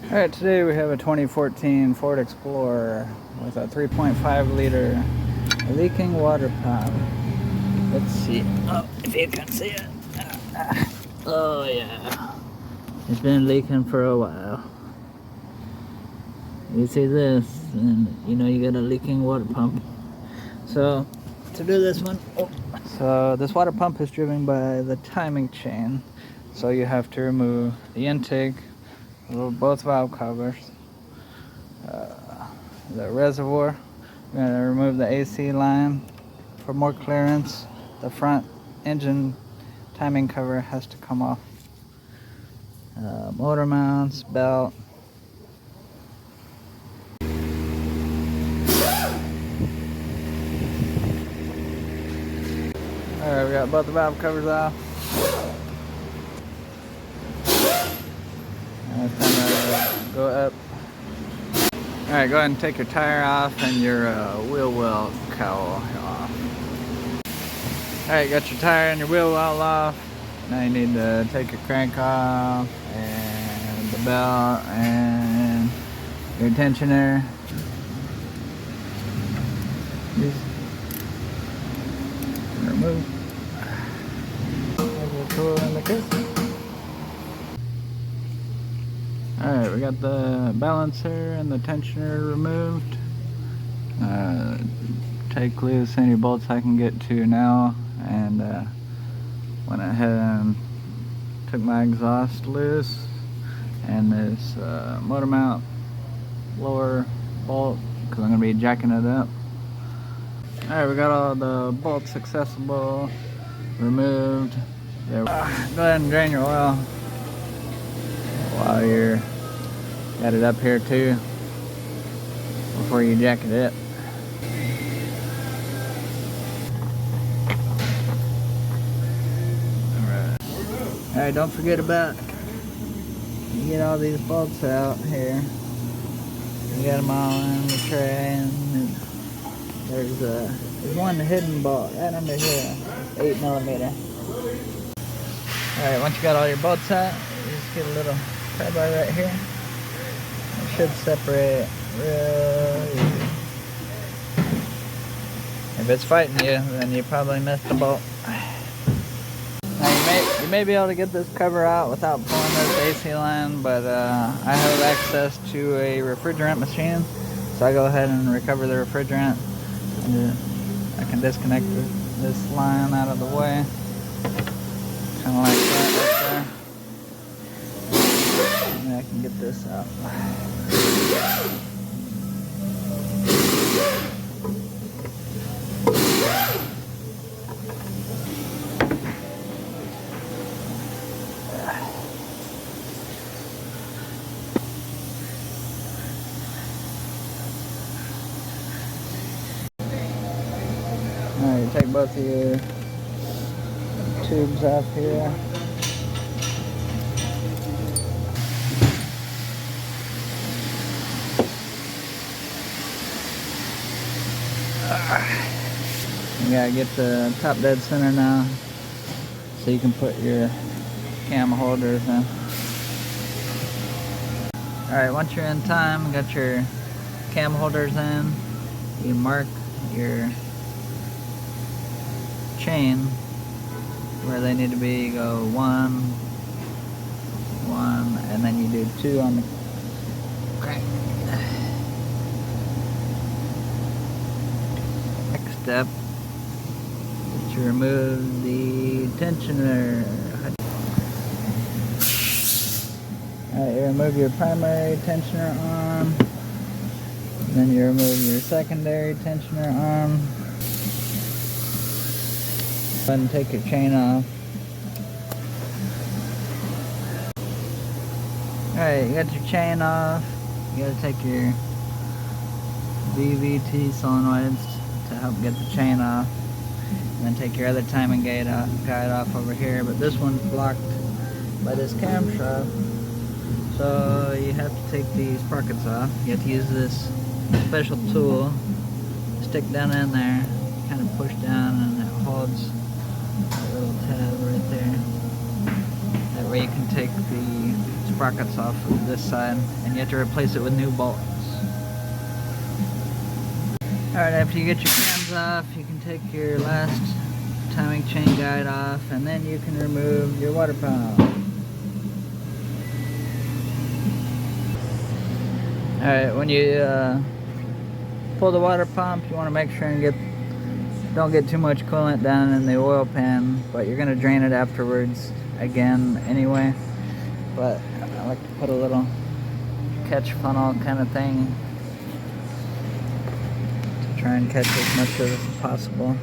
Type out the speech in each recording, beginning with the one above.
Alright, today we have a 2014 Ford Explorer with a 3.5 liter leaking water pump. Let's see. Oh, if you can see it. Oh yeah. It's been leaking for a while. You see this, and you know you got a leaking water pump. So, to do this one, so this water pump is driven by the timing chain. So you have to remove the intake, both valve covers, the reservoir. You're going to remove the AC line for more clearance. The front engine timing cover has to come off. Motor mounts, belt. Alright, we got both the valve covers off. And it's time to go up. Alright, go ahead and take your tire off and your wheel well cowl off. Alright, got your tire and your wheel well off. Now you need to take your crank off and the belt and your tensioner. Remove. Alright, we got the balancer and the tensioner removed. Take loose any bolts I can get to now, and went ahead and took my exhaust loose and this motor mount lower bolt because I'm going to be jacking it up. Alright, we got all the bolts accessible removed. There. Go ahead and drain your oil while you're got it up here too before you jack it up. Alright, don't forget about you get all these bolts out here. You got them all in the tray, and there's one hidden bolt right under here, 8mm. Alright, once you got all your bolts out, you just get a little pry bar right here. It should separate real easy. If it's fighting you, then you probably missed a bolt. Now you may be able to get this cover out without pulling this AC line, but I have access to a refrigerant machine, so I go ahead and recover the refrigerant. And I can disconnect this line out of the way, kind of like that right there. And I can get this out. Alright, you take both of your tubes off here. You gotta get the top dead center now so you can put your cam holders in. Alright, once you're in time, got your cam holders in, you mark your chain where they need to be. You go 1, 1, and then you do 2 on the crank. Next step is to remove the tensioner. Alright, you remove your primary tensioner arm, then you remove your secondary tensioner arm. Go ahead and take your chain off. Alright, you got your chain off. You gotta take your VVT solenoids to help get the chain off. And then take your other timing guide off over here. But this one's blocked by this camshaft, so you have to take these sprockets off. You have to use this special tool, stick down in there, kind of push down, and it holds that little tab right there. That way you can take the sprockets off of this side, and you have to replace it with new bolts. Alright, after you get your cams off, you can take your last timing chain guide off, and then you can remove your water pump. Alright, when you pull the water pump, you want to make sure and don't get too much coolant down in the oil pan, but you're going to drain it afterwards again anyway. But I like to put a little catch funnel kind of thing to try and catch as much of it as possible.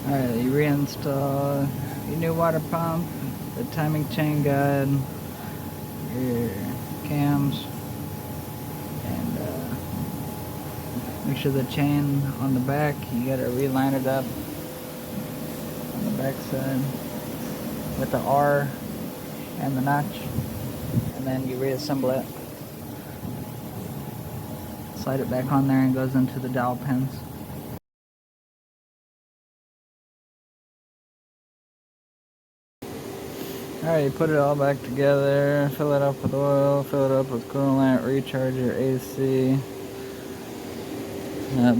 Alright, you reinstall your new water pump, the timing chain guide, your cams, and make sure the chain on the back, you gotta reline it up on the back side with the R and the notch, and then you reassemble it, slide it back on there, and goes into the dowel pins. Alright, you put it all back together, fill it up with oil, fill it up with coolant, recharge your AC.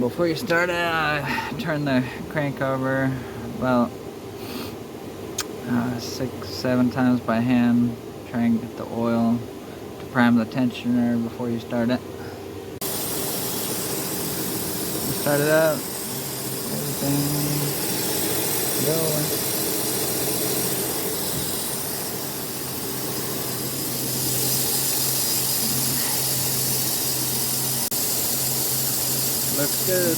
Before you start it, turn the crank over about 6-7 times by hand. Try and get the oil to prime the tensioner before you start it. Start it up, everything going. Looks good.